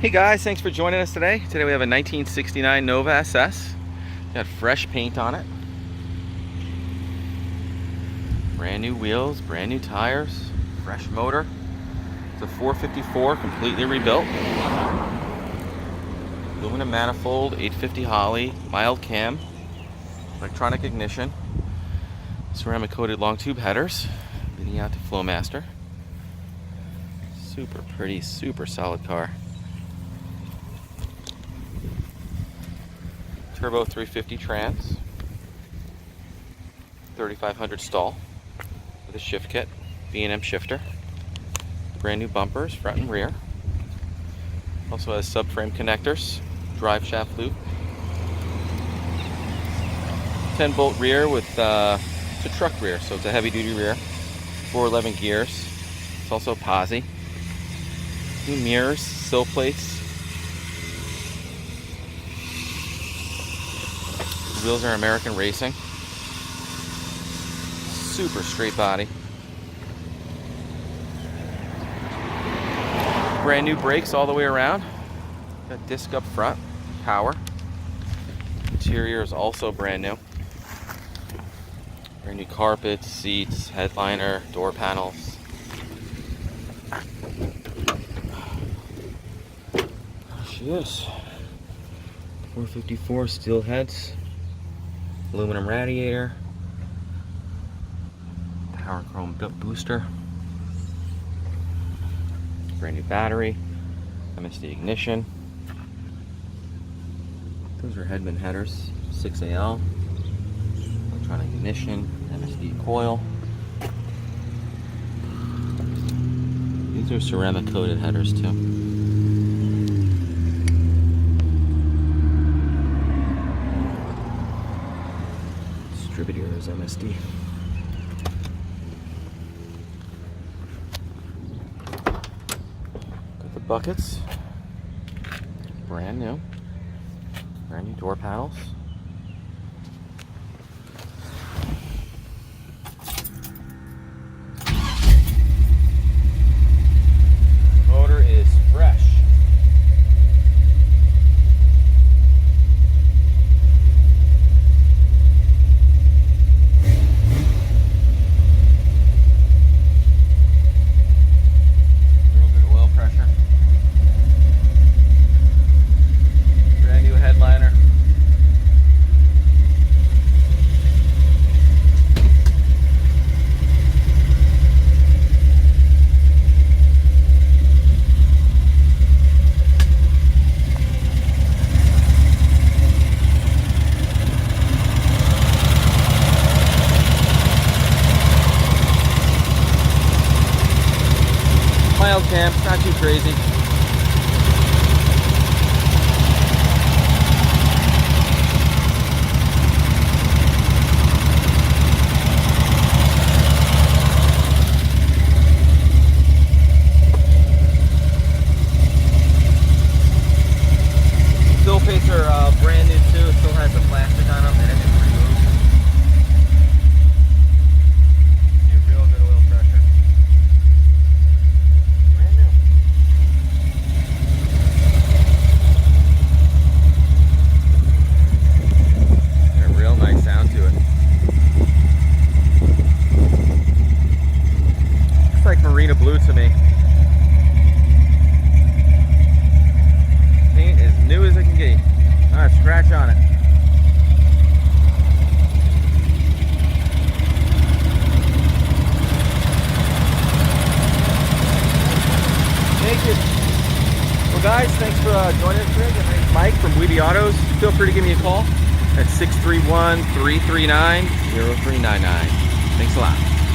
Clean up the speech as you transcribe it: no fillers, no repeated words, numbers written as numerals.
Hey guys, thanks for joining us today. Today we have a 1969 Nova SS. Got fresh paint on it. Brand new wheels, brand new tires, fresh motor. It's a 454, completely rebuilt. Aluminum manifold, 850 Holley, mild cam, electronic ignition, ceramic coated long tube headers, leading out to Flowmaster. Super pretty, super solid car. Turbo 350 trans, 3500 stall with a shift kit, B&M shifter, brand new bumpers front and rear. Also has subframe connectors, drive shaft loop, 10-bolt rear with it's a truck rear, so it's a heavy-duty rear. 411 gears. It's also posi. New mirrors, sill plates. Wheels are American Racing. Super straight body. Brand new brakes all the way around. Got disc up front, power. Interior is also brand new. Brand new carpets, seats, headliner, door panels. There she is. 454 steel heads. Aluminum radiator, power chrome booster, brand new battery, MSD ignition. Those are Hedman headers, 6AL, electronic ignition, MSD coil. These are ceramic coated headers too. Distributor is MSD. Got the buckets, brand new door panels. Motor is fresh. Mild cam, not too crazy. Sill plates are brand new too. It still has the plastic on them and it is removed. See real good oil pressure. Brand new. Got a real nice sound to it. Looks like Marina blue to me. Paint as new as it can get. Not a scratch on it. Thank you. Well guys, thanks for joining us today. My name's Mike from Weedy Autos. Feel free to give me a call at 631-339-0399. Thanks a lot.